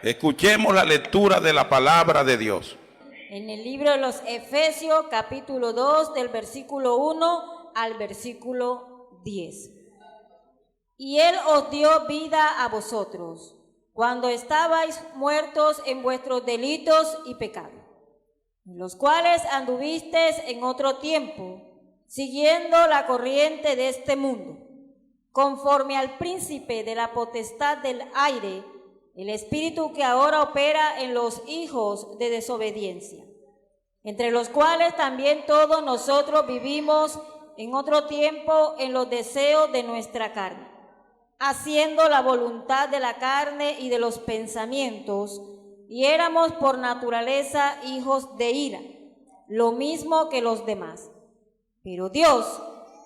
Escuchemos la lectura de la palabra de Dios. En el libro de los Efesios, capítulo 2, del versículo 1 al versículo 10. Y Él os dio vida a vosotros, cuando estabais muertos en vuestros delitos y pecados, en los cuales anduvisteis en otro tiempo, siguiendo la corriente de este mundo, conforme al príncipe de la potestad del aire, el espíritu que ahora opera en los hijos de desobediencia, entre los cuales también todos nosotros vivimos en otro tiempo en los deseos de nuestra carne, haciendo la voluntad de la carne y de los pensamientos, y éramos por naturaleza hijos de ira, lo mismo que los demás. Pero Dios,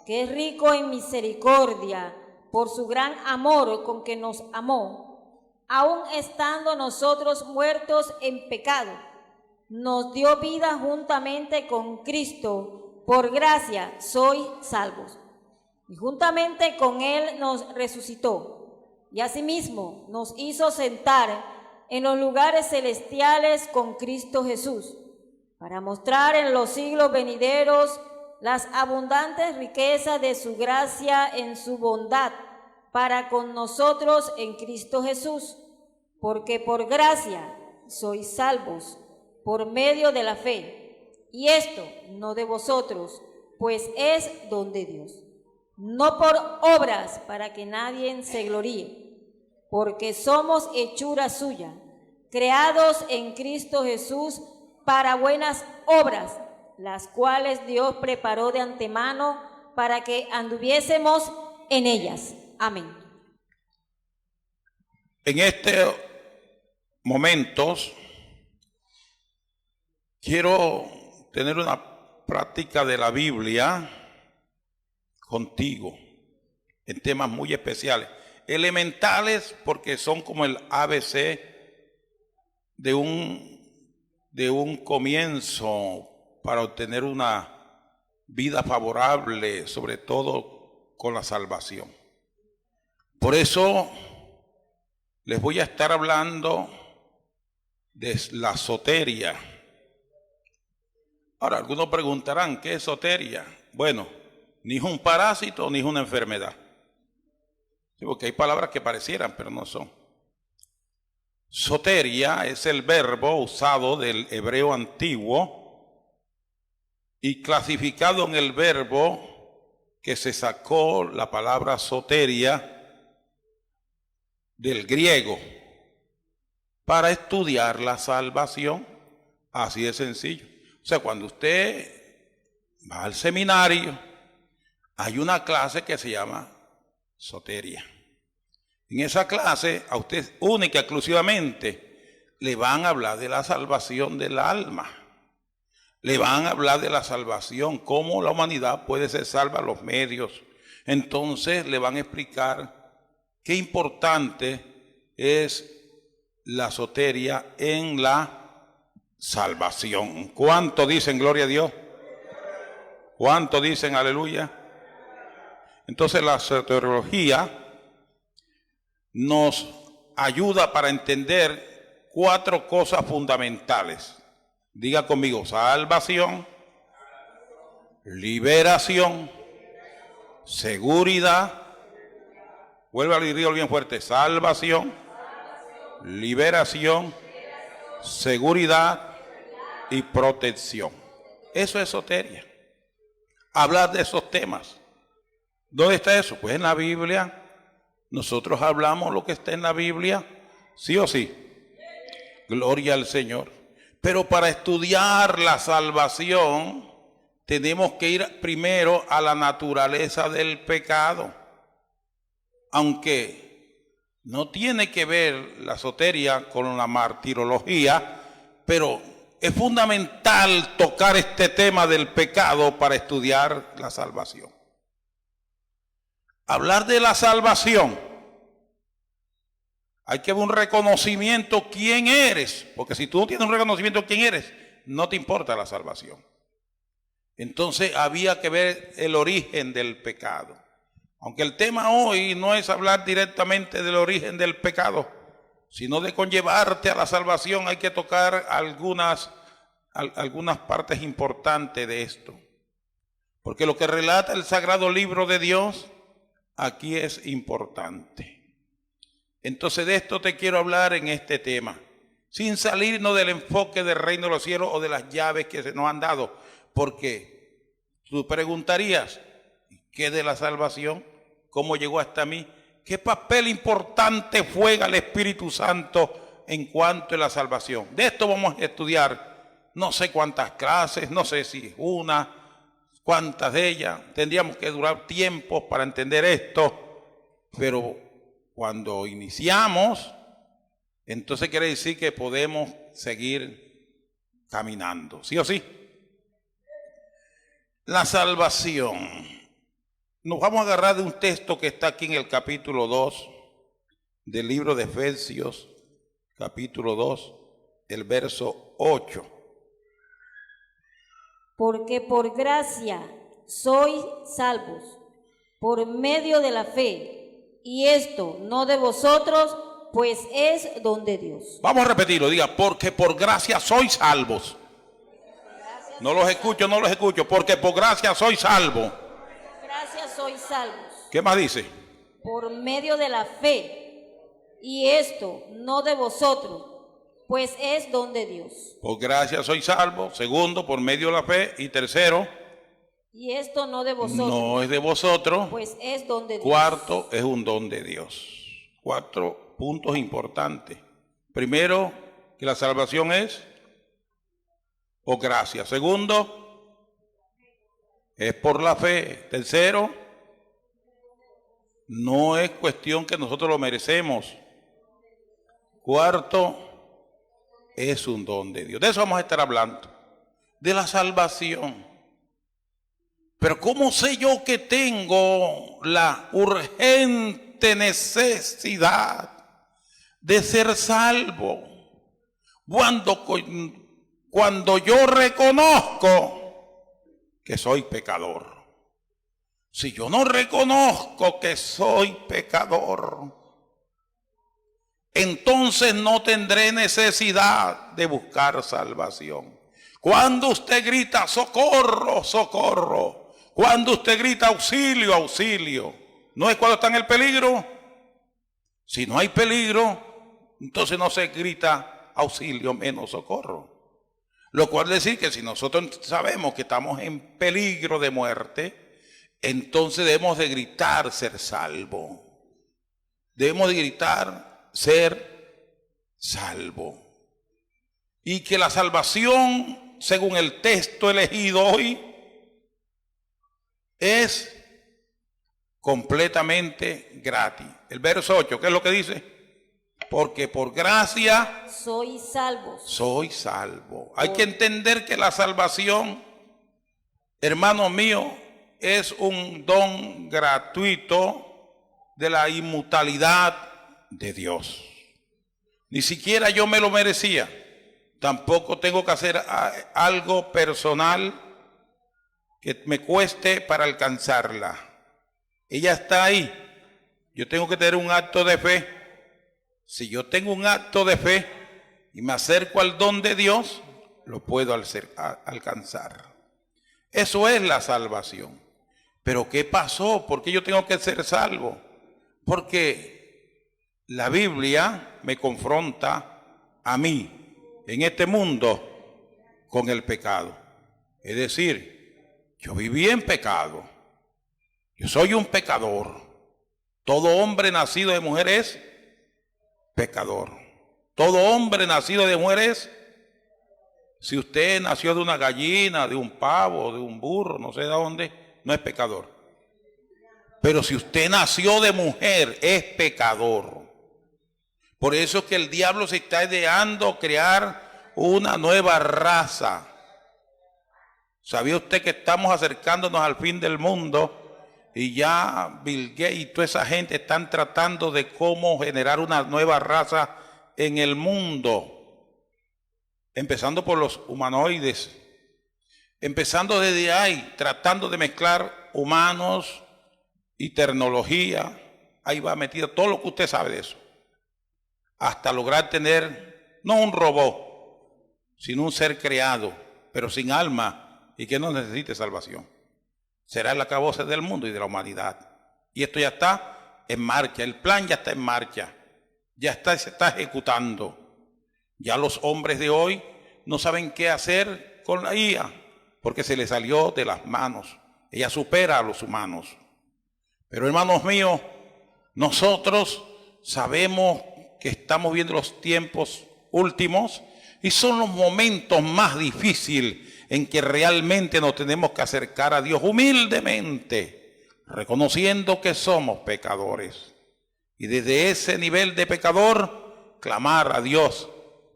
que es rico en misericordia, por su gran amor con que nos amó, aun estando nosotros muertos en pecado, nos dio vida juntamente con Cristo. Por gracia sois salvos. Y juntamente con Él nos resucitó, y asimismo nos hizo sentar en los lugares celestiales con Cristo Jesús, para mostrar en los siglos venideros las abundantes riquezas de su gracia en su bondad para con nosotros en Cristo Jesús, porque por gracia sois salvos por medio de la fe, y esto no de vosotros, pues es don de Dios, no por obras para que nadie se gloríe, porque somos hechura suya, creados en Cristo Jesús para buenas obras, las cuales Dios preparó de antemano para que anduviésemos en ellas. Amén. En estos momentos quiero tener una práctica de la Biblia contigo en temas muy especiales, elementales porque son como el ABC de un comienzo para obtener una vida favorable, sobre todo con la salvación. Por eso les voy a estar hablando de la soteria. Ahora, algunos preguntarán, ¿qué es soteria? Bueno, ni es un parásito ni es una enfermedad. Sí, porque hay palabras que parecieran, pero no son. Soteria es el verbo usado del hebreo antiguo y clasificado en el verbo que se sacó la palabra soteria del griego para estudiar la salvación. Así de sencillo. O sea, cuando usted va al seminario, hay una clase que se llama soteria. En esa clase, a usted única, exclusivamente, le van a hablar de la salvación del alma. Le van a hablar de la salvación, cómo la humanidad puede ser salva, los medios. Entonces le van a explicar qué importante es la soteria en la salvación. ¿Cuánto dicen gloria a Dios? ¿Cuánto dicen aleluya? Entonces la soteriología nos ayuda para entender 4 cosas fundamentales. Diga conmigo: salvación, liberación, seguridad. Vuelve a decirlo bien fuerte: salvación, liberación, seguridad y protección. Eso es soteria. Hablar de esos temas. ¿Dónde está eso? Pues en la Biblia. Nosotros hablamos lo que está en la Biblia, sí o sí. Gloria al Señor. Pero para estudiar la salvación tenemos que ir primero a la naturaleza del pecado. Aunque no tiene que ver la soteria con la martirología, pero es fundamental tocar este tema del pecado para estudiar la salvación. Hablar de la salvación, hay que ver un reconocimiento quién eres, porque si tú no tienes un reconocimiento de quién eres, no te importa la salvación. Entonces había que ver el origen del pecado. Aunque el tema hoy no es hablar directamente del origen del pecado, sino de conllevarte a la salvación, hay que tocar algunas partes importantes de esto. Porque lo que relata el Sagrado Libro de Dios aquí es importante. Entonces de esto te quiero hablar en este tema, sin salirnos del enfoque del reino de los cielos o de las llaves que se nos han dado. Porque tú preguntarías, ¿qué de la salvación? ¿Cómo llegó hasta mí? ¿Qué papel importante juega el Espíritu Santo en cuanto a la salvación? De esto vamos a estudiar no sé cuántas clases, no sé si una, cuántas de ellas. Tendríamos que durar tiempo para entender esto, pero cuando iniciamos, entonces quiere decir que podemos seguir caminando, ¿sí o sí? La salvación. Nos vamos a agarrar de un texto que está aquí en el capítulo 2 del libro de Efesios, capítulo 2, el verso 8. Porque por gracia sois salvos, por medio de la fe, y esto no de vosotros, pues es don de Dios. Vamos a repetirlo, diga, porque por gracia sois salvos. No los escucho, porque por gracia sois salvos. Gracias sois salvos. ¿Qué más dice? Por medio de la fe, y esto no de vosotros, pues es don de Dios. Por gracia sois salvos. Segundo, por medio de la fe. Y tercero, y esto no de vosotros, no es de vosotros, pues es don de Dios. Cuarto, es un don de Dios. 4 puntos importantes. Primero, que la salvación es por gracia. Segundo, es por la fe. Tercero, no es cuestión que nosotros lo merecemos. Cuarto, es un don de Dios. De eso vamos a estar hablando, de la salvación. Pero ¿cómo sé yo que tengo la urgente necesidad de ser salvo? Cuando yo reconozco que soy pecador. Si yo no reconozco que soy pecador, entonces no tendré necesidad de buscar salvación. Cuando usted grita socorro, socorro, cuando usted grita auxilio, auxilio, ¿no es cuando está en el peligro? Si no hay peligro, entonces no se grita auxilio menos socorro. Lo cual decir que si nosotros sabemos que estamos en peligro de muerte, entonces debemos de gritar ser salvo. Debemos de gritar ser salvo. Y que la salvación, según el texto elegido hoy, es completamente gratis. El verso 8, ¿qué es lo que dice? Porque por gracia soy salvo. Soy salvo. Hay que entender que la salvación, hermano mío, es un don gratuito de la inmutabilidad de Dios. Ni siquiera yo me lo merecía. Tampoco tengo que hacer algo personal que me cueste para alcanzarla. Ella está ahí. Yo tengo que tener un acto de fe. Si yo tengo un acto de fe y me acerco al don de Dios, lo puedo alcanzar. Eso es la salvación. Pero ¿qué pasó? ¿Por qué yo tengo que ser salvo? Porque la Biblia me confronta a mí en este mundo con el pecado. Es decir, yo viví en pecado. Yo soy un pecador. Todo hombre nacido de mujer es pecador. Todo hombre nacido de mujer es. Si usted nació de una gallina, de un pavo, de un burro, no sé de dónde, no es pecador. Pero si usted nació de mujer, es pecador. Por eso es que el diablo se está ideando crear una nueva raza. ¿Sabía usted que estamos acercándonos al fin del mundo? Y ya Bill Gates y toda esa gente están tratando de cómo generar una nueva raza en el mundo. Empezando por los humanoides. Empezando desde ahí, tratando de mezclar humanos y tecnología. Ahí va metido todo lo que usted sabe de eso. hasta lograr tener no un robot, sino un ser creado, pero sin alma y que no necesite salvación. Será el acabose del mundo y de la humanidad. Y esto ya está en marcha, el plan ya está en marcha, se está ejecutando. Ya los hombres de hoy no saben qué hacer con la IA, porque se les salió de las manos. Ella supera a los humanos. Pero hermanos míos, nosotros sabemos que estamos viendo los tiempos últimos y son los momentos más difíciles en que realmente nos tenemos que acercar a Dios humildemente, reconociendo que somos pecadores. Y desde ese nivel de pecador, clamar a Dios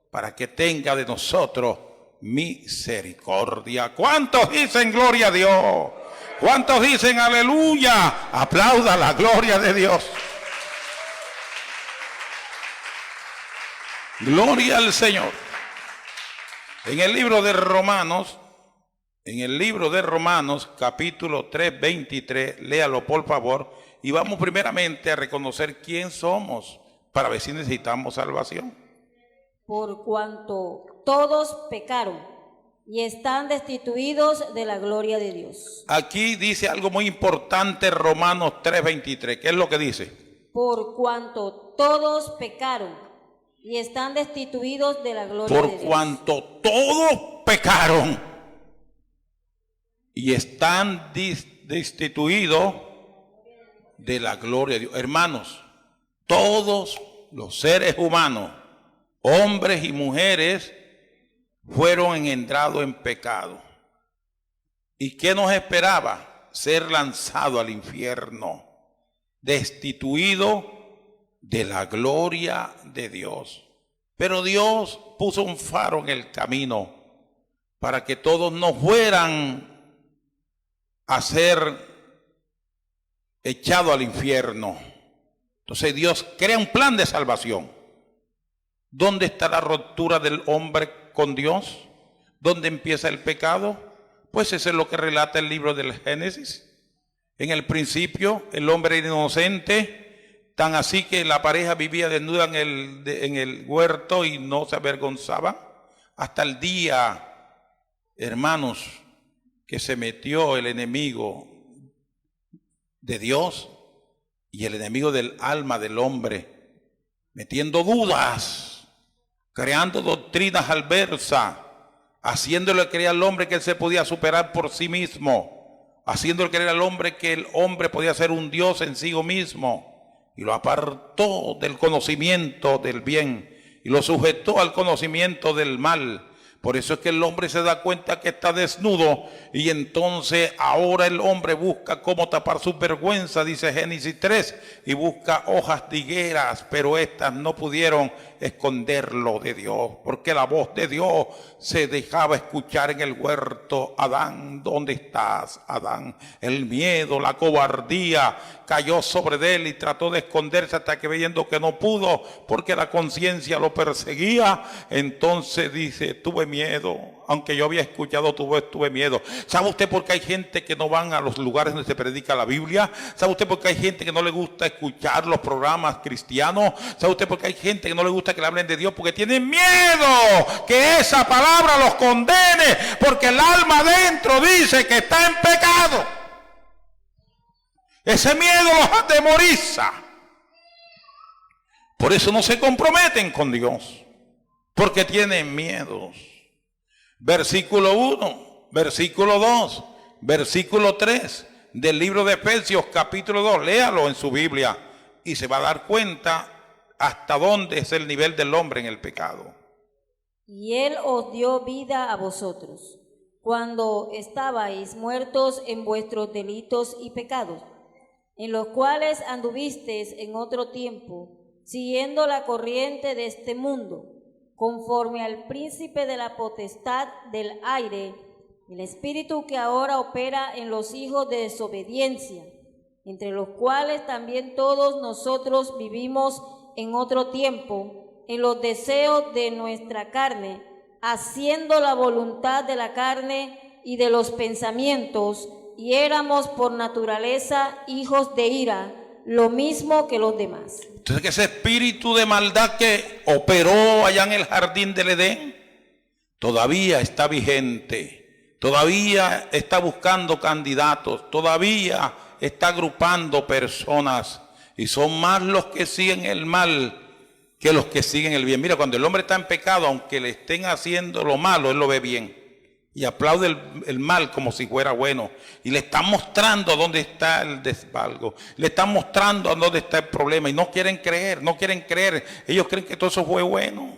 para que tenga de nosotros misericordia. ¿Cuántos dicen gloria a Dios? ¿Cuántos dicen aleluya? Aplauda la gloria de Dios. Gloria al Señor. En el libro de Romanos, capítulo 3, 23, léalo por favor, y vamos primeramente a reconocer quién somos para ver si necesitamos salvación. Por cuanto todos pecaron y están destituidos de la gloria de Dios. Aquí dice algo muy importante, Romanos 3:23. ¿Qué es lo que dice? Por cuanto todos pecaron y están destituidos de la gloria de Dios. Por cuanto todos pecaron y están destituidos de la gloria de Dios. Hermanos, todos los seres humanos, hombres y mujeres, fueron engendrados en pecado. ¿Y qué nos esperaba? Ser lanzado al infierno, destituido de la gloria de Dios. Pero Dios puso un faro en el camino para que todos no fueran a ser echados al infierno. Entonces Dios crea un plan de salvación. ¿Dónde está la ruptura del hombre con Dios? ¿Dónde empieza el pecado? Pues eso es lo que relata el libro del Génesis. En el principio el hombre era inocente, tan así que la pareja vivía desnuda en el huerto y no se avergonzaba. Hasta el día, hermanos, que se metió el enemigo de Dios y el enemigo del alma del hombre, metiendo dudas, creando doctrinas adversas, haciéndole creer al hombre que él se podía superar por sí mismo, haciéndole creer al hombre que el hombre podía ser un Dios en sí mismo, y lo apartó del conocimiento del bien y lo sujetó al conocimiento del mal. Por eso es que el hombre se da cuenta que está desnudo y entonces ahora el hombre busca cómo tapar su vergüenza, dice Génesis 3, y busca hojas de higueras, pero estas no pudieron esconderlo de Dios, porque la voz de Dios se dejaba escuchar en el huerto. Adán, ¿dónde estás, Adán? El miedo, la cobardía cayó sobre él y trató de esconderse hasta que viendo que no pudo, porque la conciencia lo perseguía, entonces dice, tuve miedo, aunque yo había escuchado tu voz, tuve miedo. ¿Sabe usted por qué hay gente que no van a los lugares donde se predica la Biblia? ¿Sabe usted por qué hay gente que no le gusta escuchar los programas cristianos? ¿Sabe usted por qué hay gente que no le gusta que le hablen de Dios? Porque tienen miedo que esa palabra los condene, porque el alma adentro dice que está en pecado. Ese miedo los atemoriza. Por eso no se comprometen con Dios, porque tienen miedos. Versículo 1, versículo 2, versículo 3 del libro de Efesios capítulo 2, léalo en su Biblia y se va a dar cuenta hasta dónde es el nivel del hombre en el pecado. Y Él os dio vida a vosotros, cuando estabais muertos en vuestros delitos y pecados, en los cuales anduvisteis en otro tiempo, siguiendo la corriente de este mundo, conforme al príncipe de la potestad del aire, el espíritu que ahora opera en los hijos de desobediencia, entre los cuales también todos nosotros vivimos en otro tiempo, en los deseos de nuestra carne, haciendo la voluntad de la carne y de los pensamientos, y éramos por naturaleza hijos de ira, lo mismo que los demás. Entonces, que ese espíritu de maldad que operó allá en el jardín del Edén todavía está vigente, todavía está buscando candidatos, todavía está agrupando personas, y son más los que siguen el mal que los que siguen el bien. Mira, cuando el hombre está en pecado, aunque le estén haciendo lo malo, él lo ve bien y aplaude el mal como si fuera bueno, y le está mostrando dónde está el desvalgo, le está mostrando dónde está el problema, y no quieren creer, ellos creen que todo eso fue bueno.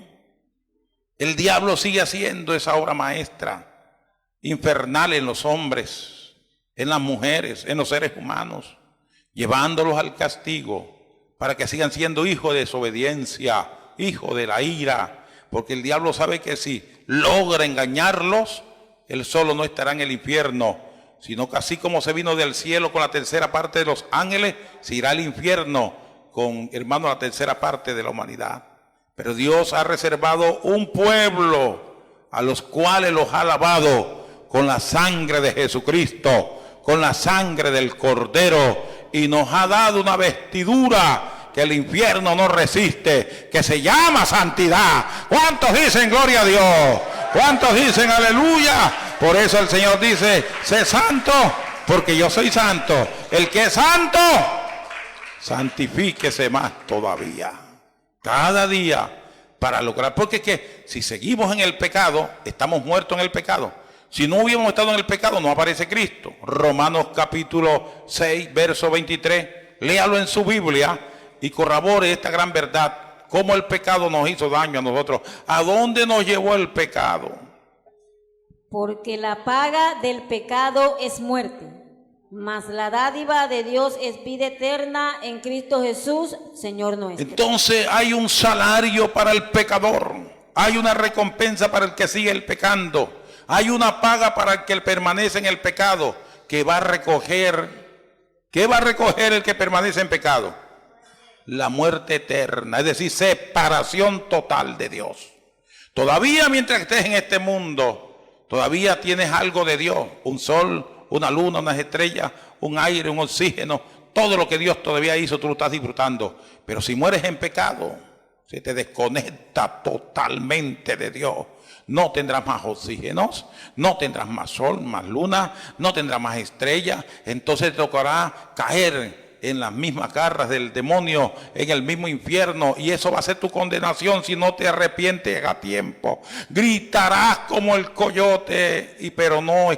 El diablo sigue haciendo esa obra maestra infernal en los hombres, en las mujeres, en los seres humanos, llevándolos al castigo para que sigan siendo hijos de desobediencia, hijos de la ira, porque el diablo sabe que si logra engañarlos, él solo no estará en el infierno, sino que así como se vino del cielo con la tercera parte de los ángeles, se irá al infierno con, hermano, la tercera parte de la humanidad. Pero Dios ha reservado un pueblo a los cuales los ha lavado con la sangre de Jesucristo, con la sangre del Cordero, y nos ha dado una vestidura que el infierno no resiste, que se llama santidad. ¿Cuántos dicen gloria a Dios? ¿Cuántos dicen aleluya? Por eso el Señor dice, sé santo, porque yo soy santo. El que es santo, santifíquese más todavía. Cada día para lograr, porque es que si seguimos en el pecado, estamos muertos en el pecado. Si no hubiéramos estado en el pecado, no aparece Cristo. Romanos capítulo 6, verso 23, léalo en su Biblia y corrobore esta gran verdad, cómo el pecado nos hizo daño a nosotros. ¿A dónde nos llevó el pecado? Porque la paga del pecado es muerte, mas la dádiva de Dios es vida eterna en Cristo Jesús, Señor nuestro. Entonces hay un salario para el pecador, hay una recompensa para el que sigue el pecando, hay una paga para el que permanece en el pecado, que va a recoger. ¿Qué va a recoger el que permanece en pecado? La muerte eterna, es decir, separación total de Dios. Todavía mientras estés en este mundo, todavía tienes algo de Dios, un sol, una luna, unas estrellas, un aire, un oxígeno, todo lo que Dios todavía hizo, tú lo estás disfrutando. Pero si mueres en pecado, se te desconecta totalmente de Dios. No tendrás más oxígenos, no tendrás más sol, más luna, no tendrás más estrellas. Entonces te tocará caer en las mismas garras del demonio, en el mismo infierno, y eso va a ser tu condenación si no te arrepientes a tiempo. Gritarás como el coyote, pero no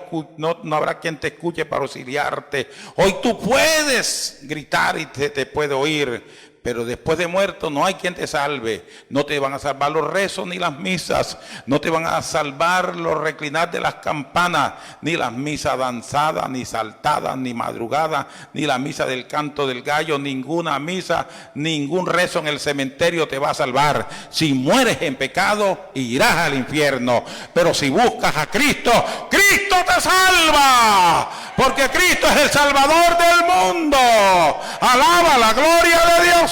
habrá quien te escuche para auxiliarte. Hoy tú puedes gritar y te puede oír, pero después de muerto no hay quien te salve. No te van a salvar los rezos ni las misas, no te van a salvar los reclinar de las campanas, ni las misas danzadas, ni saltadas, ni madrugadas, ni la misa del canto del gallo. Ninguna misa, ningún rezo en el cementerio te va a salvar. Si mueres en pecado, irás al infierno. Pero si buscas a Cristo, Cristo te salva, porque Cristo es el Salvador del mundo. Alaba la gloria de Dios.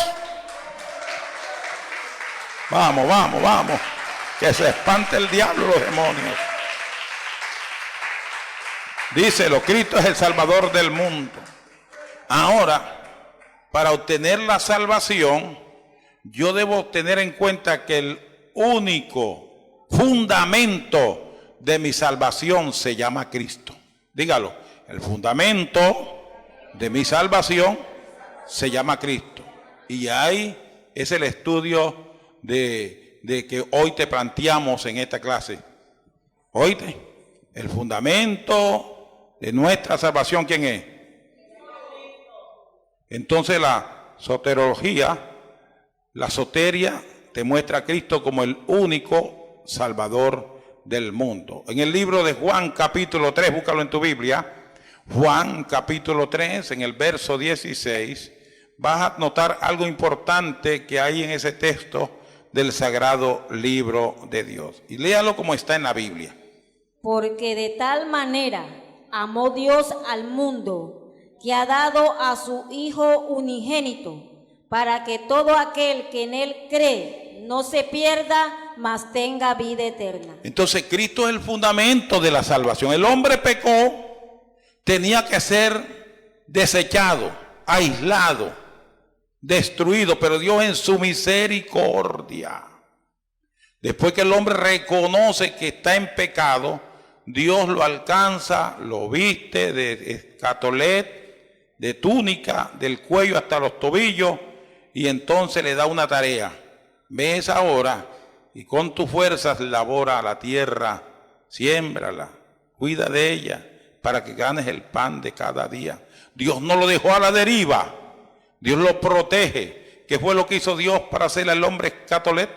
Vamos, vamos, vamos. Que se espante el diablo y los demonios. Díselo, Cristo es el Salvador del mundo. Ahora, para obtener la salvación, yo debo tener en cuenta que el único fundamento de mi salvación se llama Cristo. Dígalo, el fundamento de mi salvación se llama Cristo. Y ahí es el estudio de que hoy te planteamos en esta clase. Oíste, el fundamento de nuestra salvación, ¿quién es? Entonces la soterología, la soteria, te muestra a Cristo como el único Salvador del mundo. En el libro de Juan capítulo 3, búscalo en tu Biblia, Juan capítulo 3, en el verso 16, vas a notar algo importante que hay en ese texto del sagrado libro de Dios. Y léalo como está en la Biblia. Porque de tal manera amó Dios al mundo, que ha dado a su Hijo unigénito, para que todo aquel que en él cree no se pierda, mas tenga vida eterna. Entonces Cristo es el fundamento de la salvación. El hombre pecó, tenía que ser desechado, aislado, destruido, pero Dios en su misericordia, después que el hombre reconoce que está en pecado, Dios lo alcanza, lo viste de escatolet, de túnica, del cuello hasta los tobillos, y entonces le da una tarea. Ves ahora y con tus fuerzas labora la tierra, siémbrala, cuida de ella, para que ganes el pan de cada día. Dios no lo dejó a la deriva, Dios lo protege. ¿Qué fue lo que hizo Dios para hacer al hombre escatolet?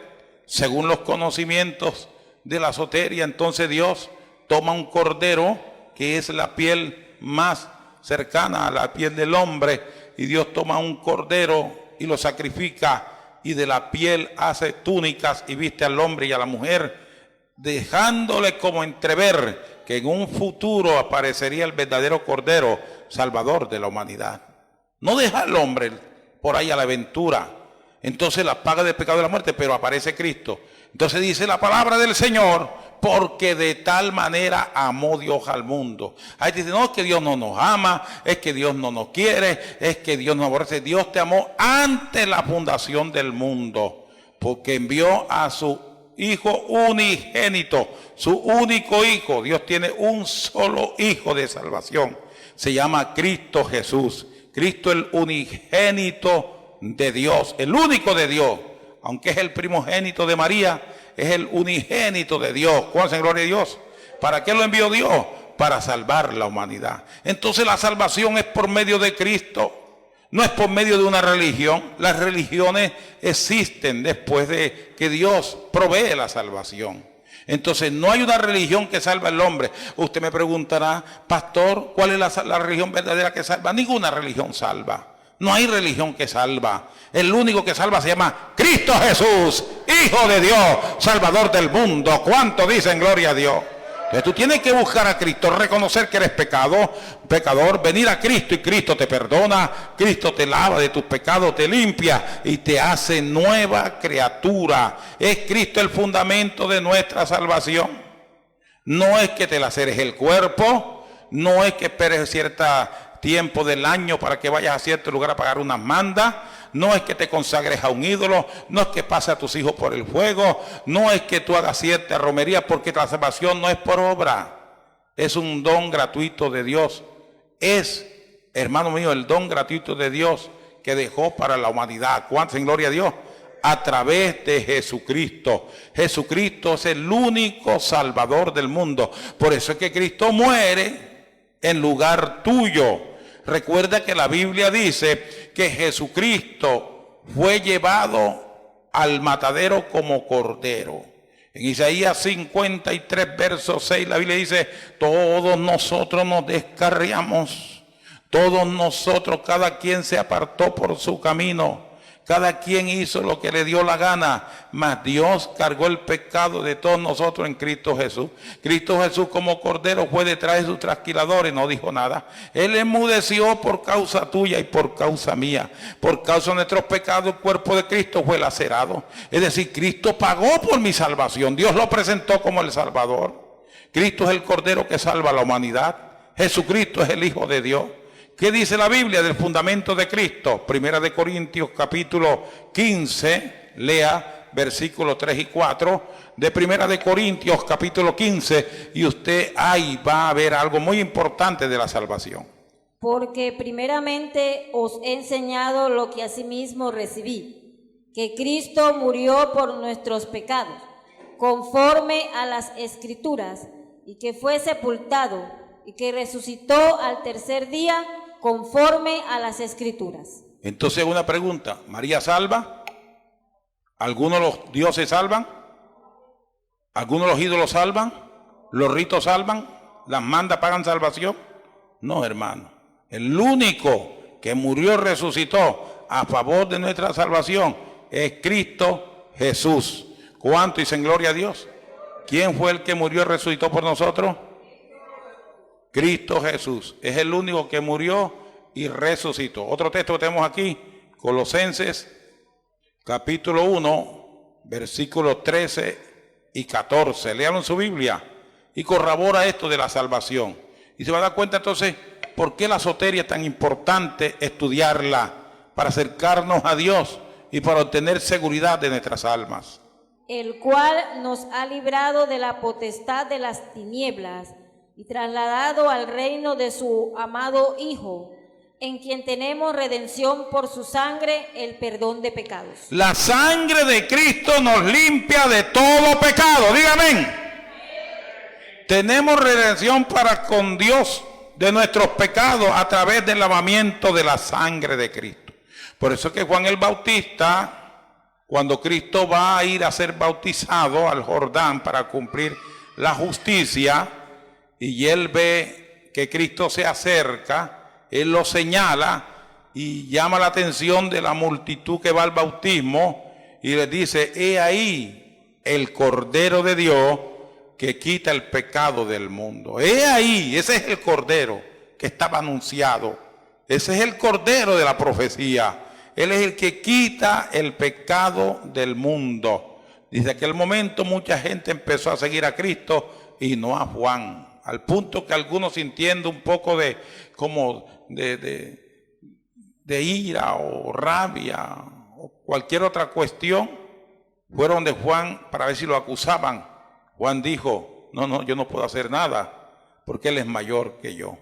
Según los conocimientos de la soteria, entonces Dios toma un cordero, que es la piel más cercana a la piel del hombre, y Dios toma un cordero y lo sacrifica, y de la piel hace túnicas y viste al hombre y a la mujer, dejándole como entrever que en un futuro aparecería el verdadero Cordero Salvador de la humanidad. No deja al hombre por ahí a la aventura. Entonces la paga del pecado de la muerte, pero aparece Cristo. Entonces dice la palabra del Señor, porque de tal manera amó Dios al mundo. Ahí dice, no, es que Dios no nos ama, es que Dios no nos quiere, es que Dios nos aborrece. Dios te amó antes la fundación del mundo, porque envió a su Hijo unigénito, su único Hijo. Dios tiene un solo Hijo de salvación. Se llama Cristo Jesús. Cristo el unigénito de Dios, el único de Dios. Aunque es el primogénito de María, es el unigénito de Dios. ¿Cuál es gloria a Dios? ¿Para qué lo envió Dios? Para salvar la humanidad. Entonces la salvación es por medio de Cristo. No es por medio de una religión. Las religiones existen después de que Dios provee la salvación. Entonces no hay una religión que salva al hombre. Usted me preguntará, pastor, ¿cuál es la religión verdadera que salva? Ninguna religión salva. No hay religión que salva. El único que salva se llama Cristo Jesús, Hijo de Dios, Salvador del mundo. ¿Cuánto dicen gloria a Dios? Entonces tú tienes que buscar a Cristo, reconocer que eres pecador, venir a Cristo y Cristo te perdona, Cristo te lava de tus pecados, te limpia y te hace nueva criatura. Es Cristo el fundamento de nuestra salvación. No es que te laceres el cuerpo, no es que esperes cierto tiempo del año para que vayas a cierto lugar a pagar unas mandas, no es que te consagres a un ídolo, no es que pases a tus hijos por el fuego, no es que tú hagas cierta romería, porque la salvación no es por obra, es un don gratuito de Dios. Es, hermano mío, el don gratuito de Dios que dejó para la humanidad. ¿Cuánto en gloria a Dios? A través de Jesucristo. Jesucristo es el único Salvador del mundo. Por eso es que Cristo muere en lugar tuyo. Recuerda que la Biblia dice que Jesucristo fue llevado al matadero como cordero. En Isaías 53, verso 6, la Biblia dice, todos nosotros nos descarriamos, todos nosotros, cada quien se apartó por su camino, cada quien hizo lo que le dio la gana, mas Dios cargó el pecado de todos nosotros en Cristo Jesús. Cristo Jesús como cordero fue detrás de sus trasquiladores, no dijo nada. Él enmudeció por causa tuya y por causa mía. Por causa de nuestros pecados, el cuerpo de Cristo fue lacerado. Es decir, Cristo pagó por mi salvación. Dios lo presentó como el Salvador. Cristo es el cordero que salva a la humanidad. Jesucristo es el Hijo de Dios. ¿Qué dice la Biblia del fundamento de Cristo? Primera de Corintios capítulo 15, lea versículos 3 y 4 de Primera de Corintios capítulo 15 y usted ahí va a ver algo muy importante de la salvación. Porque primeramente os he enseñado lo que asimismo recibí, que Cristo murió por nuestros pecados, conforme a las Escrituras, y que fue sepultado, y que resucitó al tercer día, conforme a las Escrituras. Entonces una pregunta, ¿María salva? ¿Algunos de los dioses salvan? ¿Algunos de los ídolos salvan? ¿Los ritos salvan? ¿Las mandas pagan salvación? No, hermano. El único que murió y resucitó a favor de nuestra salvación es Cristo Jesús. ¿Cuánto dicen gloria a Dios? ¿Quién fue el que murió y resucitó por nosotros? Cristo Jesús. Es el único que murió y resucitó. Otro texto que tenemos aquí, Colosenses capítulo 1, versículos 13 y 14. Léalo en su Biblia y corrobora esto de la salvación. Y se va a dar cuenta entonces por qué la soteria es tan importante estudiarla. para acercarnos a Dios y para obtener seguridad de nuestras almas. El cual nos ha librado de la potestad de las tinieblas y trasladado al reino de su amado Hijo, en quien tenemos redención por su sangre, el perdón de pecados. La sangre de Cristo nos limpia de todo pecado. Dígame. Tenemos redención para con Dios de nuestros pecados a través del lavamiento de la sangre de Cristo. Por eso que Juan el Bautista, cuando Cristo va a ir a ser bautizado al Jordán para cumplir la justicia, y él ve que Cristo se acerca, él lo señala y llama la atención de la multitud que va al bautismo y les dice: he ahí el Cordero de Dios que quita el pecado del mundo. He ahí, ese es el Cordero que estaba anunciado. Ese es el Cordero de la profecía. Él es el que quita el pecado del mundo. Desde aquel momento mucha gente empezó a seguir a Cristo y no a Juan, al punto que algunos, sintiendo un poco de ira o rabia o cualquier otra cuestión, fueron de Juan para ver si lo acusaban. Juan dijo: no, yo no puedo hacer nada porque él es mayor que yo.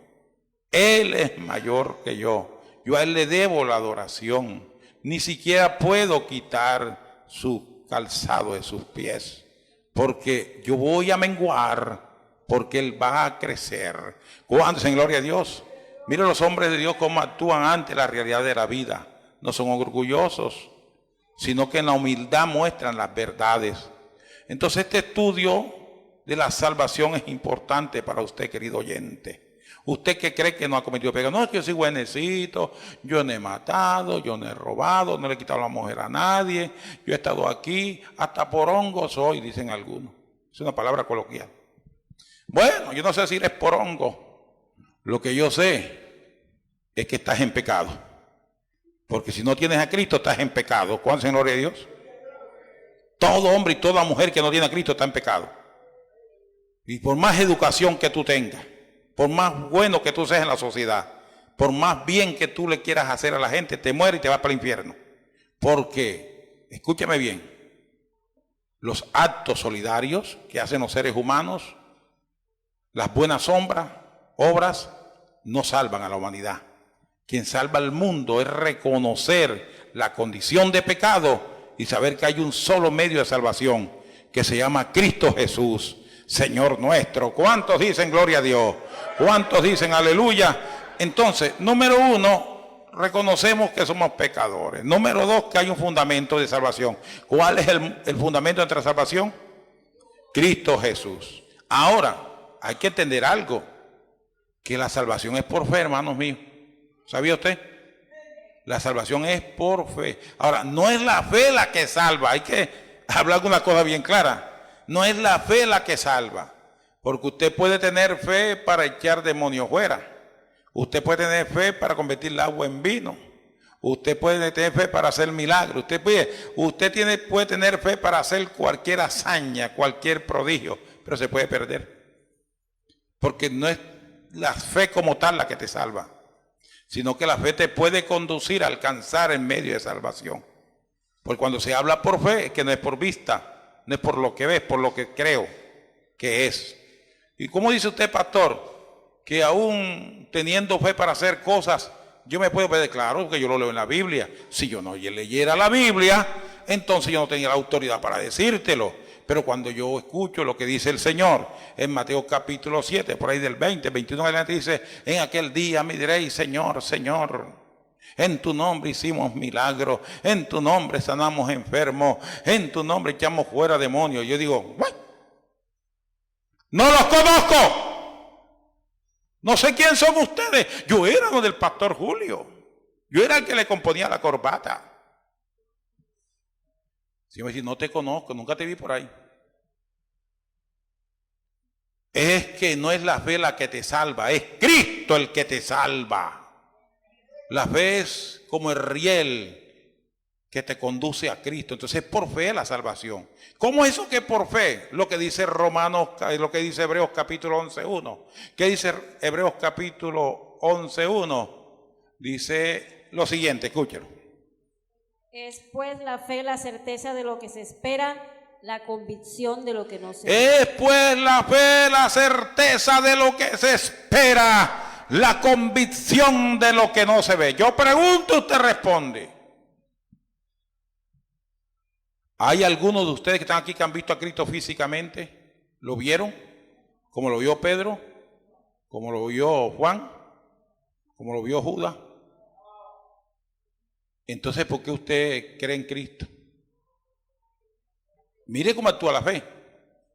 Él es mayor que yo. Yo a él le debo la adoración. Ni siquiera puedo quitar su calzado de sus pies, porque yo voy a menguar, porque él va a crecer. ¿Cuántos en gloria a Dios? Mira los hombres de Dios cómo actúan ante la realidad de la vida. No son orgullosos, sino que en la humildad muestran las verdades. Entonces este estudio de la salvación es importante para usted, querido oyente. Usted que cree que no ha cometido pecado: no, es que yo soy buenecito, yo no he matado, yo no he robado, no le he quitado la mujer a nadie, yo he estado aquí, hasta porongo soy, dicen algunos. Es una palabra coloquial. Bueno, yo no sé si eres porongo. Lo que yo sé es que estás en pecado. Porque si no tienes a Cristo, estás en pecado. ¿Cuántos en gloria a Dios? Todo hombre y toda mujer que no tiene a Cristo está en pecado. Y por más educación que tú tengas, por más bueno que tú seas en la sociedad, por más bien que tú le quieras hacer a la gente, te mueres y te vas para el infierno. Porque, escúchame bien, los actos solidarios que hacen los seres humanos, las buenas obras, no salvan a la humanidad. Quien salva al mundo es reconocer la condición de pecado y saber que hay un solo medio de salvación, que se llama Cristo Jesús, Señor nuestro. ¿Cuántos dicen gloria a Dios? ¿Cuántos dicen aleluya? Entonces, número uno, reconocemos que somos pecadores. Número dos, que hay un fundamento de salvación. ¿Cuál es el fundamento de nuestra salvación? Cristo Jesús. Ahora, hay que entender algo, que la salvación es por fe, hermanos míos. ¿Sabía usted? La salvación es por fe. Ahora, no es la fe la que salva. Hay que hablar de una cosa bien clara. No es la fe la que salva, porque usted puede tener fe para echar demonios fuera. Usted puede tener fe para convertir el agua en vino. Usted puede tener fe para hacer milagros. Usted puede tener fe para hacer cualquier hazaña, cualquier prodigio, pero se puede perder. Porque no es la fe como tal la que te salva, sino que la fe te puede conducir a alcanzar el medio de salvación. Porque cuando se habla por fe, es que no es por vista, no es por lo que ves, por lo que creo que es. ¿Y cómo dice usted, pastor, que aún teniendo fe para hacer cosas, yo me puedo ver? Claro, que yo lo leo en la Biblia. Si yo no leyera la Biblia, entonces yo no tenía la autoridad para decírtelo. Pero cuando yo escucho lo que dice el Señor en Mateo capítulo 7, por ahí del 20, 21 adelante, dice: en aquel día me diréis: Señor, Señor, en tu nombre hicimos milagros, en tu nombre sanamos enfermos, en tu nombre echamos fuera demonios. Yo digo: ¿what? No los conozco, no sé quién son ustedes. Yo era uno del pastor Julio, yo era el que le componía la corbata. Si me dice: no te conozco, nunca te vi por ahí. Es que no es la fe la que te salva, es Cristo el que te salva. La fe es como el riel que te conduce a Cristo. Entonces es por fe la salvación. ¿Cómo es eso que por fe? Lo que dice lo que dice Hebreos capítulo 11:1. ¿Qué dice Hebreos capítulo 11:1? Dice lo siguiente, escúchelo. Es pues la fe la certeza de lo que se espera, la convicción de lo que no se ve. Es pues la fe la certeza de lo que se espera, la convicción de lo que no se ve. Yo pregunto, usted responde. ¿Hay algunos de ustedes que están aquí que han visto a Cristo físicamente? ¿Lo vieron? Como lo vio Pedro, como lo vio Juan, como lo vio Judas. Entonces, ¿por qué usted cree en Cristo? Mire cómo actúa la fe.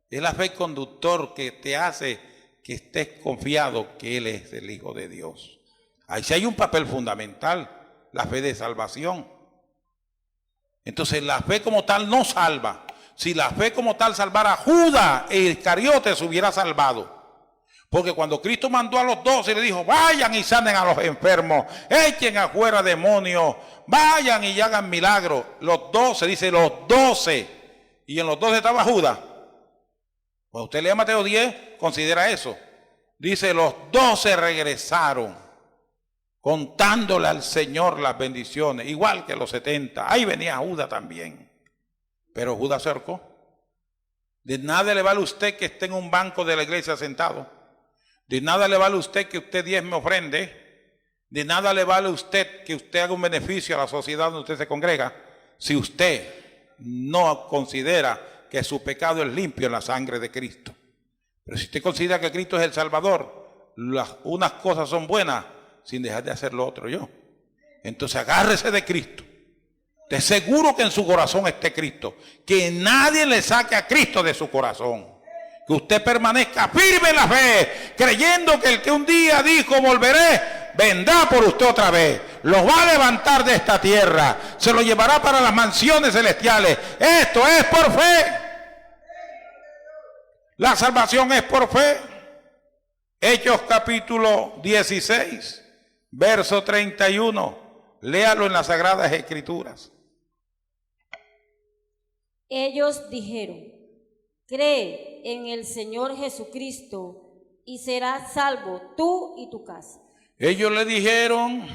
Es la fe conductor que te hace que estés confiado que Él es el Hijo de Dios. Ahí sí hay un papel fundamental, la fe de salvación. Entonces, la fe como tal no salva. Si la fe como tal salvara a Judas, el Iscariote se hubiera salvado. Porque cuando Cristo mandó a los 12 le dijo, vayan y sanen a los enfermos, echen afuera demonios, vayan y hagan milagros. Los 12, dice los 12. Y en los 12 estaba Judas. Cuando usted lea Mateo 10, considera eso. Dice, los 12 regresaron, contándole al Señor las bendiciones, igual que los 70. Ahí venía Judas también. Pero Judas se ahorcó. De nada le vale a usted que esté en un banco de la iglesia sentado. De nada le vale a usted que usted diezme ofrende. De nada le vale a usted que usted haga un beneficio a la sociedad donde usted se congrega, si usted no considera que su pecado es limpio en la sangre de Cristo. Pero si usted considera que Cristo es el Salvador, unas cosas son buenas sin dejar de hacer lo otro yo. Entonces agárrese de Cristo. Te seguro que en su corazón esté Cristo. Que nadie le saque a Cristo de su corazón. Que usted permanezca firme en la fe, creyendo que el que un día dijo volveré, vendrá por usted otra vez. Los va a levantar de esta tierra, se lo llevará para las mansiones celestiales. Esto es por fe. La salvación es por fe. Hechos capítulo 16, verso 31. Léalo en las Sagradas Escrituras. Ellos dijeron, cree en el Señor Jesucristo y serás salvo tú y tu casa. Ellos le dijeron,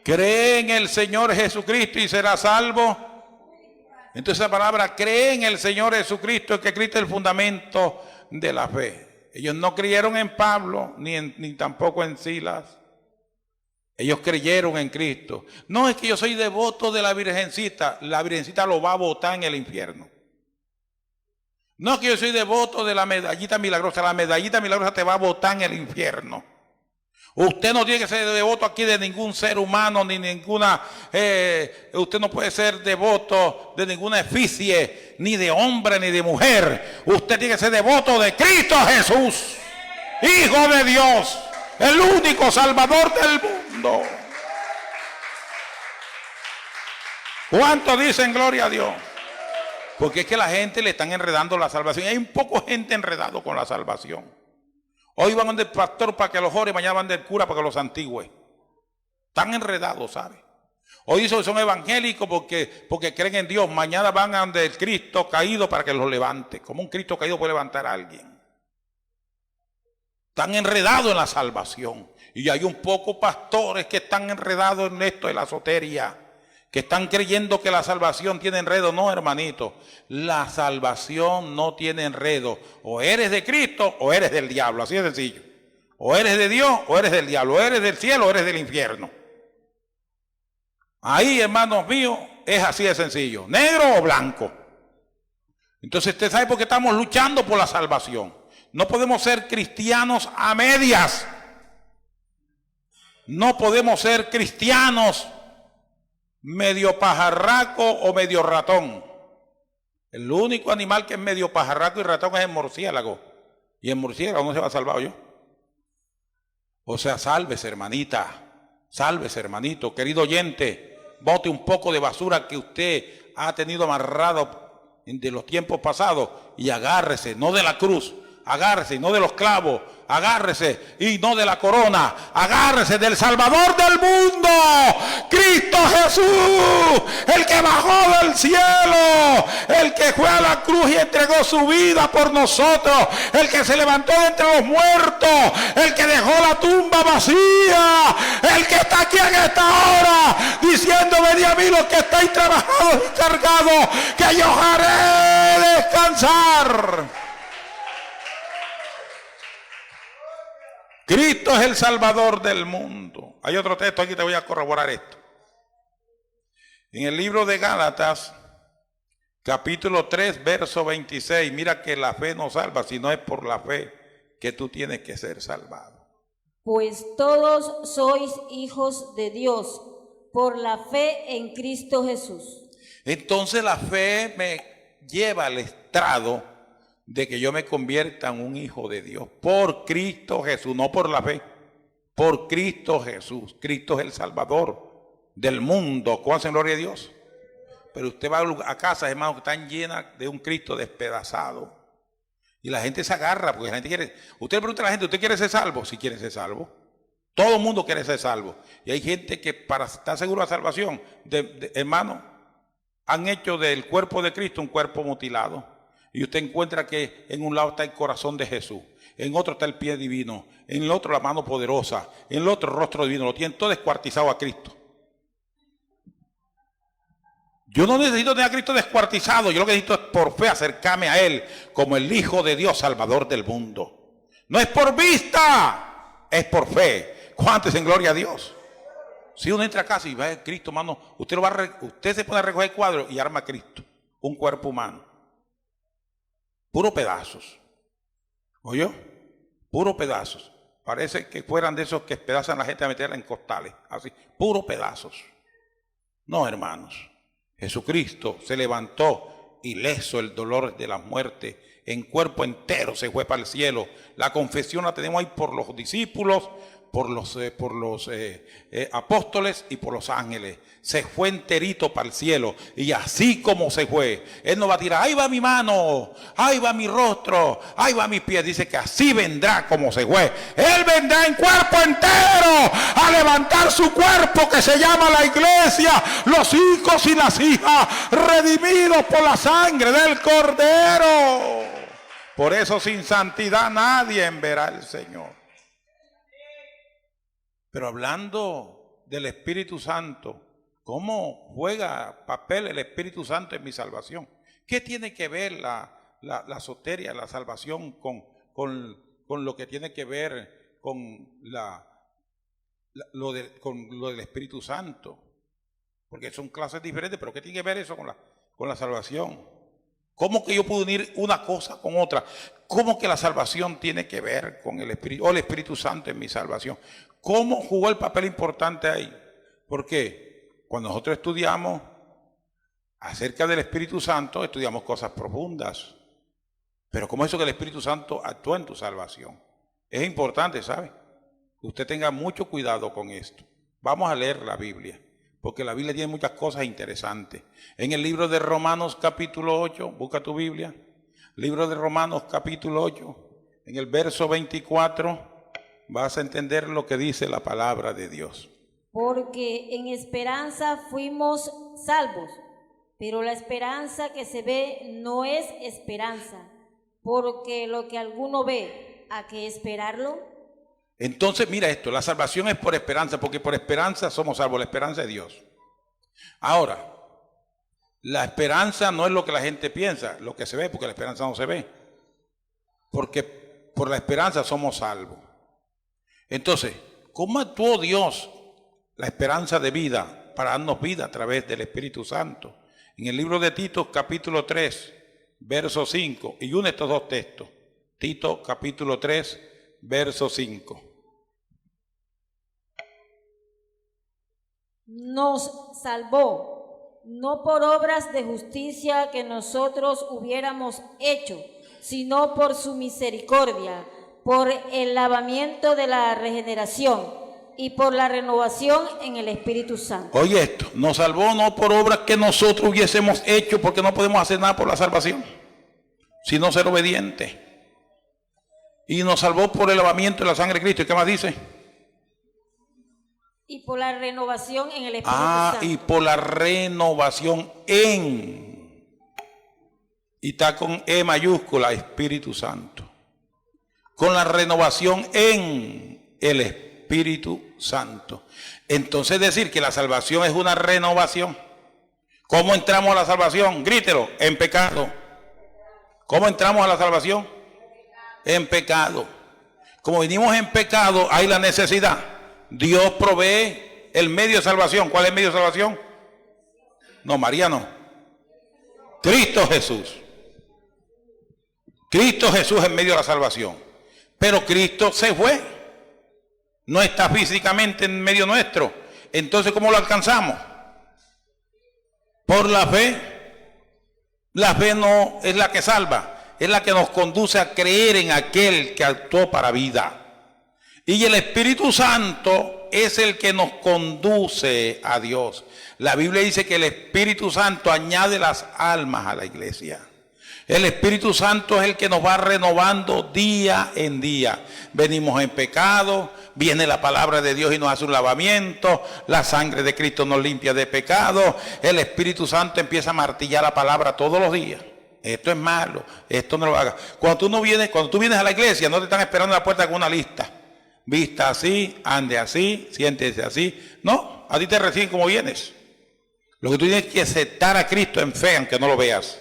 cree en el Señor Jesucristo y serás salvo. Entonces la palabra cree en el Señor Jesucristo es que Cristo es el fundamento de la fe. Ellos no creyeron en Pablo ni tampoco en Silas. Ellos creyeron en Cristo. No es que yo soy devoto de la Virgencita lo va a botar en el infierno. No es que yo soy devoto de la medallita milagrosa, la medallita milagrosa te va a botar en el infierno. Usted no tiene que ser devoto aquí de ningún ser humano, ni ninguna, usted no puede ser devoto de ninguna efigie, ni de hombre, ni de mujer. Usted tiene que ser devoto de Cristo Jesús, Hijo de Dios, el único Salvador del mundo. ¿Cuántos dicen gloria a Dios? Porque es que la gente le están enredando la salvación. Hay un poco gente enredado con la salvación. Hoy van del pastor para que los ore, mañana van del cura para que los santigüe. Están enredados, ¿sabe? Hoy dicen que son evangélicos porque creen en Dios. Mañana van del Cristo caído para que los levante. ¿Cómo un Cristo caído puede levantar a alguien? Están enredados en la salvación. Y hay un poco pastores que están enredados en esto de la sotería, que están creyendo que la salvación tiene enredo. No, hermanito, la salvación no tiene enredo. O eres de Cristo o eres del diablo, así de sencillo. O eres de Dios o eres del diablo, o eres del cielo o eres del infierno. Ahí, hermanos míos, es así de sencillo, negro o blanco. Entonces usted sabe por qué estamos luchando por la salvación. No podemos ser cristianos a medias. No podemos ser cristianos medio pajarraco o medio ratón. El único animal que es medio pajarraco y ratón es el murciélago. Y el murciélago no se va a salvar yo. O sea, sálvese, hermanita, sálvese, hermanito, querido oyente, bote un poco de basura que usted ha tenido amarrado de los tiempos pasados y agárrese, no de la cruz, agárrese, y no de los clavos, agárrese, y no de la corona, agárrese del Salvador del mundo, Cristo Jesús, el que bajó del cielo, el que fue a la cruz y entregó su vida por nosotros, el que se levantó de entre los muertos, el que dejó la tumba vacía, el que está aquí en esta hora, diciendo: venid a mí los que estáis trabajados y cargados, que yo os haré descansar. Cristo es el Salvador del mundo. Hay otro texto aquí, te voy a corroborar esto. En el libro de Gálatas, capítulo 3, verso 26, mira que la fe no salva, sino es por la fe que tú tienes que ser salvado. Pues todos sois hijos de Dios por la fe en Cristo Jesús. Entonces la fe me lleva al estrado de que yo me convierta en un hijo de Dios por Cristo Jesús, no por la fe, por Cristo Jesús. Cristo es el Salvador del mundo. ¿Cuánto gloria a Dios? Pero usted va a casas, hermanos, que están llenas de un Cristo despedazado y la gente se agarra porque la gente quiere. Usted le pregunta a la gente: ¿usted quiere ser salvo? Si quiere ser salvo. Todo el mundo quiere ser salvo. Y hay gente que, para estar seguro de la salvación, hermano, han hecho del cuerpo de Cristo un cuerpo mutilado. Y usted encuentra que en un lado está el corazón de Jesús, en otro está el pie divino, en el otro la mano poderosa, en el otro el rostro divino. Lo tienen todo descuartizado a Cristo. Yo no necesito tener a Cristo descuartizado. Yo lo que necesito es por fe acercarme a Él como el Hijo de Dios, Salvador del mundo. No es por vista, es por fe. ¿Cuántos en gloria a Dios? Si uno entra a casa y ve a Cristo, hermano, usted se pone a recoger cuadros y arma a Cristo, un cuerpo humano. Puro pedazos. ¿Oyó? Puro pedazos. Parece que fueran de esos que despedazan a la gente a meterla en costales. Así, puro pedazos. No, hermanos. Jesucristo se levantó ileso el dolor de la muerte. En cuerpo entero se fue para el cielo. La confesión la tenemos ahí por los discípulos, por los apóstoles y por los ángeles. Se fue enterito para el cielo. Y así como se fue, Él no va a tirar: ahí va mi mano, ahí va mi rostro, ahí va mis pies. Dice que así vendrá como se fue. Él vendrá en cuerpo entero a levantar su cuerpo, que se llama la iglesia, los hijos y las hijas redimidos por la sangre del Cordero. Por eso sin santidad nadie verá al Señor. Pero hablando del Espíritu Santo, ¿cómo juega papel el Espíritu Santo en mi salvación? ¿Qué tiene que ver la soteria, la salvación con lo que tiene que ver con lo del Espíritu Santo? Porque son clases diferentes, pero ¿qué tiene que ver eso con la salvación? ¿Cómo que yo puedo unir una cosa con otra? ¿Cómo que la salvación tiene que ver con el Espíritu, o el Espíritu Santo en mi salvación? ¿Cómo jugó el papel importante ahí? Porque cuando nosotros estudiamos acerca del Espíritu Santo, estudiamos cosas profundas. Pero ¿cómo es eso que el Espíritu Santo actúa en tu salvación? Es importante, ¿sabe? Que usted tenga mucho cuidado con esto. Vamos a leer la Biblia, porque la Biblia tiene muchas cosas interesantes. En el libro de Romanos capítulo 8, busca tu Biblia, libro de Romanos capítulo 8, en el verso 24, vas a entender lo que dice la palabra de Dios. Porque en esperanza fuimos salvos, pero la esperanza que se ve no es esperanza, porque lo que alguno ve, ¿a qué esperarlo? Entonces mira esto, la salvación es por esperanza, porque por esperanza somos salvos, la esperanza de Dios. Ahora, la esperanza no es lo que la gente piensa, lo que se ve, porque la esperanza no se ve. Porque por la esperanza somos salvos. Entonces, ¿cómo actuó Dios la esperanza de vida para darnos vida a través del Espíritu Santo? En el libro de Tito, capítulo 3, verso 5, y une estos dos textos. Tito, capítulo 3, verso 5. Nos salvó, no por obras de justicia que nosotros hubiéramos hecho, sino por su misericordia, por el lavamiento de la regeneración y por la renovación en el Espíritu Santo. Oye esto, nos salvó no por obras que nosotros hubiésemos hecho, porque no podemos hacer nada por la salvación, sino ser obedientes. Y nos salvó por el lavamiento de la sangre de Cristo. ¿Y qué más dice? Y por la renovación en el Espíritu Santo. Y por la renovación en. Y está con E mayúscula, Espíritu Santo. Con la renovación en el Espíritu Santo. Entonces decir que la salvación es una renovación. ¿Cómo entramos a la salvación? Grítelo, en pecado. ¿Cómo entramos a la salvación? En pecado. Como vinimos en pecado, hay la necesidad. Dios provee el medio de salvación. ¿Cuál es el medio de salvación? No, María no. Cristo Jesús. Cristo Jesús en medio de la salvación. Pero Cristo se fue. No está físicamente en medio nuestro. Entonces, ¿cómo lo alcanzamos? Por la fe. La fe no es la que salva, es la que nos conduce a creer en aquel que actuó para vida. Y el Espíritu Santo es el que nos conduce a Dios. La Biblia dice que el Espíritu Santo añade las almas a la iglesia. El Espíritu Santo es el que nos va renovando día en día. Venimos en pecado, viene la palabra de Dios y nos hace un lavamiento, la sangre de Cristo nos limpia de pecado, el Espíritu Santo empieza a martillar la palabra todos los días. Esto es malo, esto no lo hagas. Cuando tú vienes a la iglesia, no te están esperando en la puerta con una lista. Vista así, ande así, siéntese así. No, a ti te reciben como vienes. Lo que tú tienes que aceptar a Cristo en fe, aunque no lo veas.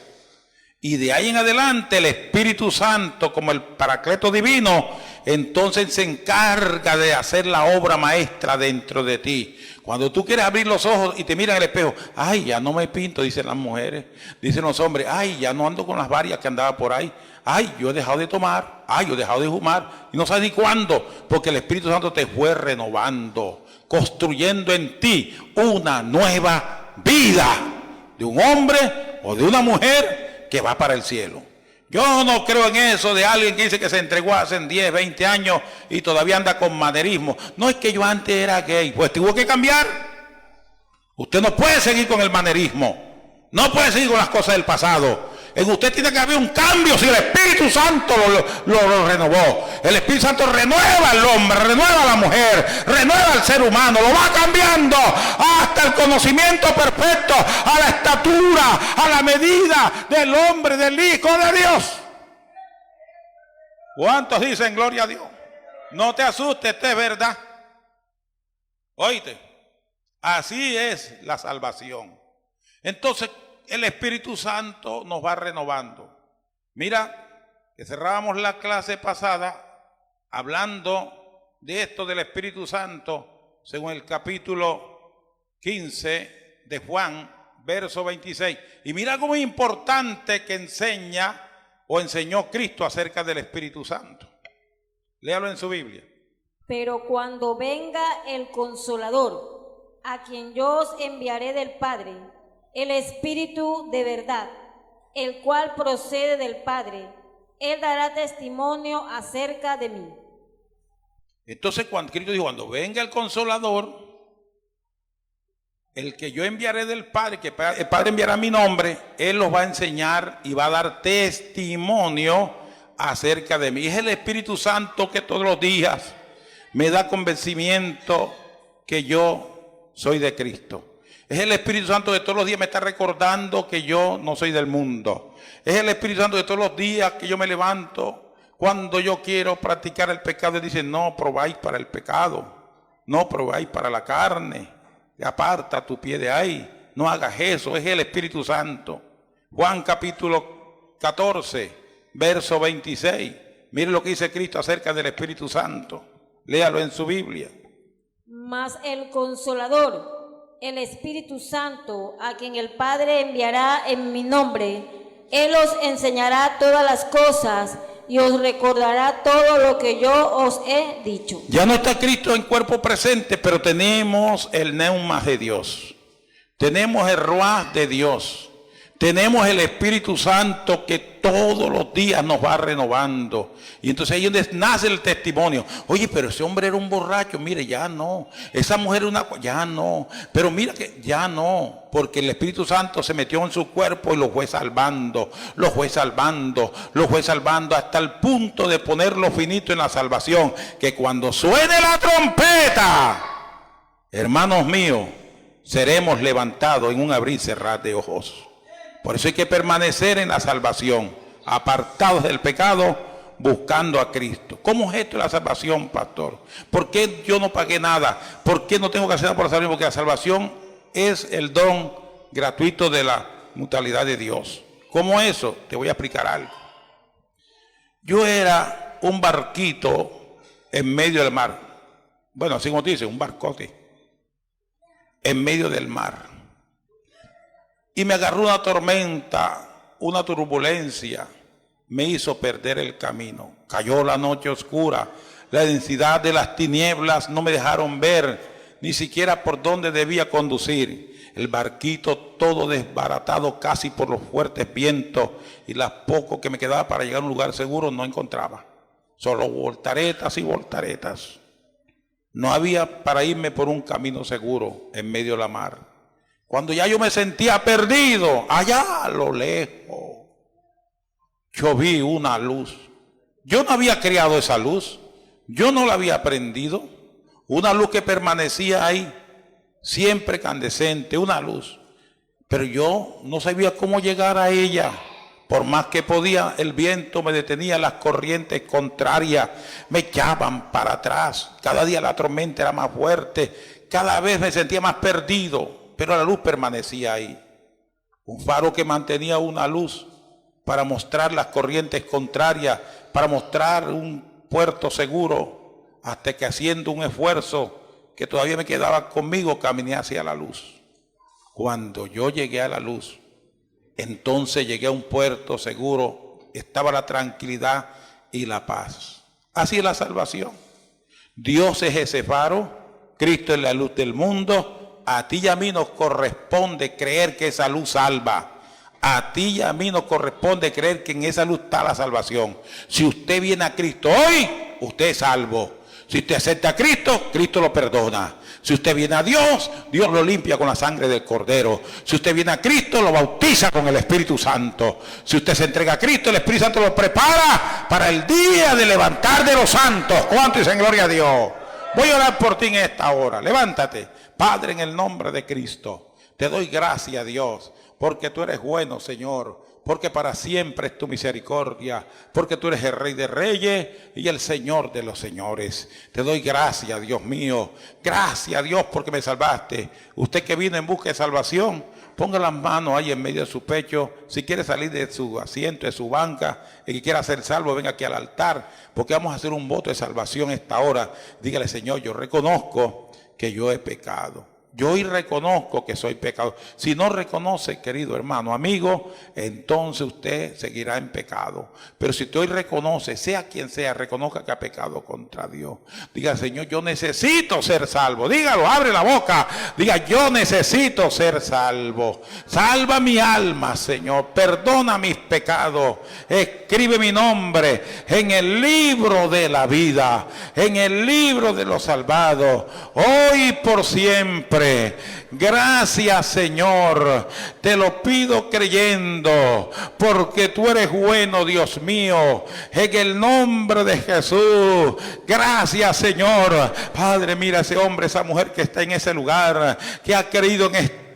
Y de ahí en adelante el Espíritu Santo, como el Paracleto divino, entonces se encarga de hacer la obra maestra dentro de ti. Cuando tú quieres abrir los ojos y te miras en el espejo, ay, ya no me pinto, dicen las mujeres, dicen los hombres, ay, ya no ando con las varias que andaba por ahí, ay, yo he dejado de tomar, ay, yo he dejado de fumar, y no sabes ni cuándo, porque el Espíritu Santo te fue renovando, construyendo en ti una nueva vida de un hombre o de una mujer que va para el cielo. Yo no creo en eso de alguien que dice que se entregó hace 10, 20 años y todavía anda con manerismo. No es que yo antes era gay, pues tuvo que cambiar. Usted no puede seguir con el manerismo, no puede seguir con las cosas del pasado. En usted tiene que haber un cambio si el Espíritu Santo lo renovó. El Espíritu Santo renueva al hombre, renueva a la mujer, renueva al ser humano, lo va cambiando hasta el conocimiento perfecto, a la estatura, a la medida del hombre, del Hijo de Dios. ¿Cuántos dicen gloria a Dios? No te asustes, esto es verdad. Oíste, así es la salvación. Entonces, el Espíritu Santo nos va renovando. Mira, que cerrábamos la clase pasada hablando de esto del Espíritu Santo, según el capítulo 15 de Juan, verso 26. Y mira algo muy importante que enseña o enseñó Cristo acerca del Espíritu Santo. Léalo en su Biblia. Pero cuando venga el Consolador, a quien yo os enviaré del Padre, el Espíritu de verdad, el cual procede del Padre, Él dará testimonio acerca de mí. Entonces, cuando Cristo dijo, cuando venga el Consolador, el que yo enviaré del Padre, que el Padre enviará mi nombre, Él los va a enseñar y va a dar testimonio acerca de mí. Es el Espíritu Santo que todos los días me da convencimiento que yo soy de Cristo. Es el Espíritu Santo que todos los días me está recordando que yo no soy del mundo. Es el Espíritu Santo que todos los días que yo me levanto, cuando yo quiero practicar el pecado, dice, no probáis para el pecado, no probáis para la carne, aparta tu pie de ahí, no hagas eso. Es el Espíritu Santo. Juan capítulo 14, verso 26. Mire lo que dice Cristo acerca del Espíritu Santo. Léalo en su Biblia. Mas el Consolador, el Espíritu Santo, a quien el Padre enviará en mi nombre, Él os enseñará todas las cosas y os recordará todo lo que yo os he dicho. Ya no está Cristo en cuerpo presente, pero tenemos el neuma de Dios. Tenemos el ruaj de Dios. Tenemos el Espíritu Santo que todos los días nos va renovando. Y entonces ahí es donde nace el testimonio. Oye, pero ese hombre era un borracho. Mire, ya no. Esa mujer era una... Ya no. Pero mira que ya no. Porque el Espíritu Santo se metió en su cuerpo y lo fue salvando. Lo fue salvando. Lo fue salvando hasta el punto de ponerlo finito en la salvación. Que cuando suene la trompeta, hermanos míos, seremos levantados en un abrir y cerrar de ojos. Por eso hay que permanecer en la salvación, apartados del pecado, buscando a Cristo. ¿Cómo es esto de la salvación, pastor? ¿Por qué yo no pagué nada? ¿Por qué no tengo que hacer nada por la salvación? Porque la salvación es el don gratuito de la mutualidad de Dios. ¿Cómo eso? Te voy a explicar algo. Yo era un barquito en medio del mar. Bueno, así como te dice, un barcote en medio del mar. Y me agarró una tormenta, una turbulencia, me hizo perder el camino. Cayó la noche oscura, la densidad de las tinieblas no me dejaron ver ni siquiera por dónde debía conducir. El barquito todo desbaratado casi por los fuertes vientos y las poco que me quedaba para llegar a un lugar seguro no encontraba. Solo voltaretas y voltaretas. No había para irme por un camino seguro en medio de la mar. Cuando ya yo me sentía perdido, allá a lo lejos, yo vi una luz. Yo no había creado esa luz. Yo no la había aprendido. Una luz que permanecía ahí, siempre candescente, una luz. Pero yo no sabía cómo llegar a ella. Por más que podía, el viento me detenía, las corrientes contrarias me echaban para atrás. Cada día la tormenta era más fuerte. Cada vez me sentía más perdido. Pero la luz permanecía ahí. Un faro que mantenía una luz para mostrar las corrientes contrarias, para mostrar un puerto seguro, hasta que haciendo un esfuerzo que todavía me quedaba conmigo, caminé hacia la luz. Cuando yo llegué a la luz, entonces llegué a un puerto seguro, estaba la tranquilidad y la paz. Así es la salvación. Dios es ese faro, Cristo es la luz del mundo. A ti y a mí nos corresponde creer que esa luz salva. A ti y a mí nos corresponde creer que en esa luz está la salvación. Si usted viene a Cristo hoy, usted es salvo. Si usted acepta a Cristo, Cristo lo perdona. Si usted viene a Dios, Dios lo limpia con la sangre del Cordero. Si usted viene a Cristo, lo bautiza con el Espíritu Santo. Si usted se entrega a Cristo, el Espíritu Santo lo prepara para el día de levantar de los santos. ¿Cuánto dicen gloria a Dios? Voy a orar por ti en esta hora. Levántate. Padre, en el nombre de Cristo, te doy gracias, Dios, porque tú eres bueno, Señor, porque para siempre es tu misericordia, porque tú eres el Rey de Reyes y el Señor de los señores. Te doy gracias, Dios mío. Gracias, Dios, porque me salvaste. Usted que vino en busca de salvación, ponga las manos ahí en medio de su pecho. Si quiere salir de su asiento, de su banca, y que quiera ser salvo, venga aquí al altar, porque vamos a hacer un voto de salvación esta hora. Dígale, Señor, yo reconozco que yo he pecado. Yo hoy reconozco que soy pecador. Si no reconoce, querido hermano, amigo, entonces usted seguirá en pecado. Pero si usted hoy reconoce, sea quien sea, reconozca que ha pecado contra Dios. Diga, Señor, yo necesito ser salvo. Dígalo, abre la boca. Diga, yo necesito ser salvo. Salva mi alma, Señor. Perdona mis pecados. Escribe mi nombre en el libro de la vida, en el libro de los salvados, hoy y por siempre. Gracias, Señor, te lo pido creyendo, porque tú eres bueno, Dios mío, en el nombre de Jesús. Gracias, Señor. Padre, mira ese hombre, esa mujer que está en ese lugar, que ha creído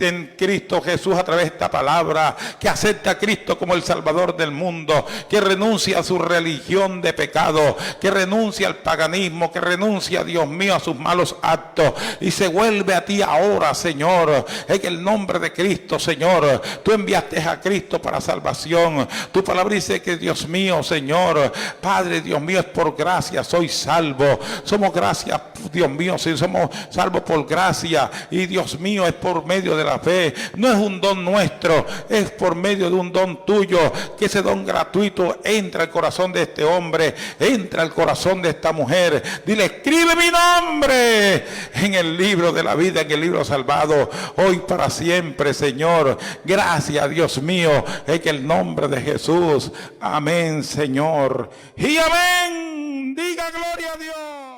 en Cristo Jesús a través de esta palabra, que acepta a Cristo como el Salvador del mundo, que renuncia a su religión de pecado, que renuncia al paganismo, que renuncia, Dios mío, a sus malos actos y se vuelve a ti ahora, Señor, en el nombre de Cristo. Señor, tú enviaste a Cristo para salvación. Tu palabra dice que, Dios mío, Señor, Padre, Dios mío, es por gracia, soy salvo. Somos gracia, Dios mío, si somos salvos por gracia, y Dios mío, es por medio de la la fe. No es un don nuestro, es por medio de un don tuyo, que ese don gratuito entra al corazón de este hombre, entra al corazón de esta mujer. Dile, escribe mi nombre en el libro de la vida, en el libro salvado, hoy para siempre, Señor. Gracias, Dios mío, en el nombre de Jesús. Amén, Señor. Y amén. Diga gloria a Dios.